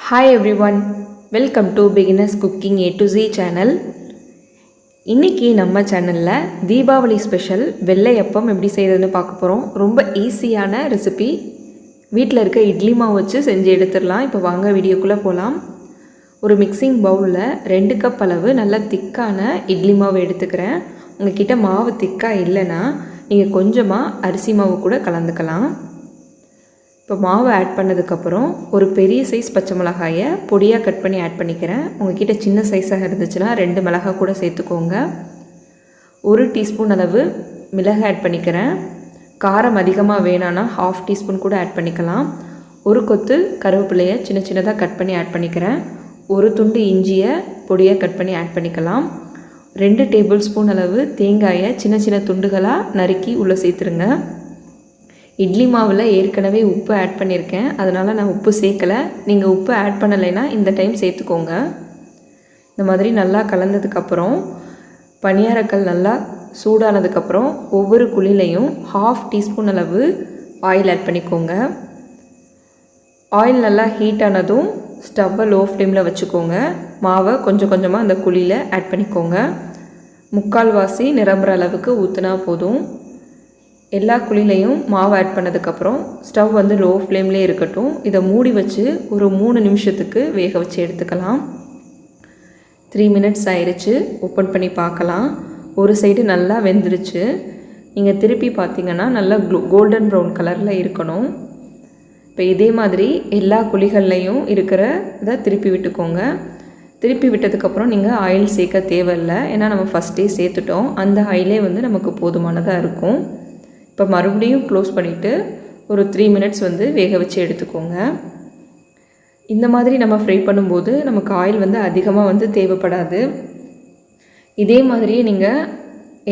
Hi everyone, welcome to Beginners Cooking A to Z channel. இன்னைக்கு நம்ம சேனல்ல Deepavali special வெள்ளை அப்பம் எப்படி செய்யறதுன்னு பார்க்க போறோம். ரொம்ப ஈஸியான ரெசிபி. வீட்ல இருக்க இட்லி மாவு வச்சு செஞ்சு எடுத்துறலாம். இப்போ வாங்க வீடியோக்குள்ள போலாம். ஒரு மிக்சிங் பவுல்ல 2 கப் அளவு நல்ல திக்கான இட்லி மாவு எடுத்துக்கிறேன். உங்ககிட்ட மாவு திக்கா இல்லனா நீங்க கொஞ்சமா அரிசி மாவு கூட கலந்துக்கலாம். இப்போ மாவு ஆட் பண்ணதுக்கப்புறம் ஒரு பெரிய சைஸ் பச்சை மிளகாயை பொடியாக கட் பண்ணி ஆட் பண்ணிக்கிறேன். உங்ககிட்ட சின்ன சைஸாக இருந்துச்சுன்னா 2 மிளகாய் கூட சேர்த்துக்கோங்க. 1 டீஸ்பூன் அளவு மிளகு ஆட் பண்ணிக்கிறேன். காரம் அதிகமாக வேணான்னா 1/2 டீஸ்பூன் கூட ஆட் பண்ணிக்கலாம். 1 கொத்து கருவேப்பிலையை சின்ன சின்னதாக கட் பண்ணி ஆட் பண்ணிக்கிறேன். 1 துண்டு இஞ்சியை பொடியாக கட் பண்ணி ஆட் பண்ணிக்கலாம். 2 டேபிள் ஸ்பூன் அளவு தேங்காயை சின்ன சின்ன துண்டுகளாக நறுக்கி உள்ளே சேர்த்துருங்க. இட்லி மாவில் ஏற்கனவே உப்பு ஆட் பண்ணியிருக்கேன், அதனால் நான் உப்பு சேர்க்கலை. நீங்கள் உப்பு ஆட் பண்ணலைன்னா இந்த டைம் சேர்த்துக்கோங்க. இந்த மாதிரி நல்லா கலந்ததுக்கப்புறம் பனியாரக்கல் நல்லா சூடானதுக்கப்புறம் ஒவ்வொரு குழிலையும் 1/2 டீஸ்பூன் அளவு ஆயில் ஆட் பண்ணிக்கோங்க. ஆயில் நல்லா ஹீட் ஆனதும் ஸ்டவ்வை லோ ஃப்ளேமில் வச்சுக்கோங்க. மாவை கொஞ்சம் கொஞ்சமாக அந்த குழியில் ஆட் பண்ணிக்கோங்க. 3/4 வாசி நிரம்புற அளவுக்கு ஊற்றினா போதும். எல்லா குழிலையும் மாவு ஆட் பண்ணதுக்கப்புறம் ஸ்டவ் வந்து லோ ஃப்ளேம்லேயே இருக்கட்டும். இதை மூடி வச்சு ஒரு 3 நிமிஷத்துக்கு வேக வச்சு எடுத்துக்கலாம். 3 மினிட்ஸ் ஆயிடுச்சு. ஓப்பன் பண்ணி பார்க்கலாம். ஒரு சைடு நல்லா வெந்துருச்சு. நீங்கள் திருப்பி பார்த்தீங்கன்னா நல்லா கோல்டன் ப்ரௌன் கலரில் இருக்கணும். இப்போ இதே மாதிரி எல்லா குழிகள்லையும் இருக்கிற இதை திருப்பி விட்டுக்கோங்க. திருப்பி விட்டதுக்கப்புறம் நீங்கள் ஆயில் சேர்க்க தேவையில்லை, ஏன்னா நம்ம ஃபஸ்ட்டே சேர்த்துட்டோம். அந்த ஆயிலே வந்து நமக்கு போதுமானதாக இருக்கும். இப்போ மறுபடியும் க்ளோஸ் பண்ணிவிட்டு ஒரு 3 மினிட்ஸ் வந்து வேக வச்சு எடுத்துக்கோங்க. இந்த மாதிரி நம்ம ஃப்ரை பண்ணும்போது நமக்கு ஆயில் வந்து அதிகமாக வந்து தேவைப்படாது. இதே மாதிரியே நீங்கள்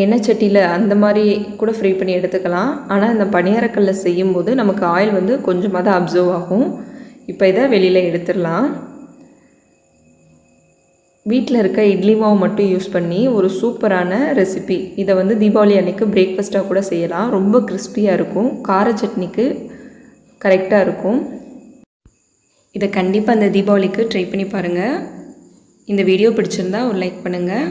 எண்ணெய் சட்டியில் அந்த மாதிரி கூட ஃப்ரை பண்ணி எடுத்துக்கலாம். ஆனால் இந்த பனியாரக்கல்ல செய்யும்போது நமக்கு ஆயில் வந்து கொஞ்சமாக தான் அப்சர்வ் ஆகும். இப்போ இதை வெளியில் எடுத்துடலாம். வீட்டில் இருக்க இட்லி மாவு மட்டும் யூஸ் பண்ணி ஒரு சூப்பரான ரெசிபி. இதை வந்து தீபாவளி அன்றைக்கி பிரேக்ஃபாஸ்ட்டாக கூட செய்யலாம். ரொம்ப கிறிஸ்பியாக இருக்கும். கார சட்னிக்கு கரெக்டாக இருக்கும். இதை கண்டிப்பாக இந்த தீபாவளிக்கு ட்ரை பண்ணி பாருங்கள். இந்த வீடியோ பிடிச்சிருந்தா ஒரு லைக் பண்ணுங்கள்.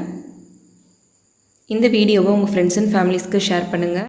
இந்த வீடியோவை உங்கள் ஃப்ரெண்ட்ஸ் அண்ட் ஃபேமிலிஸ்க்கு ஷேர் பண்ணுங்கள்.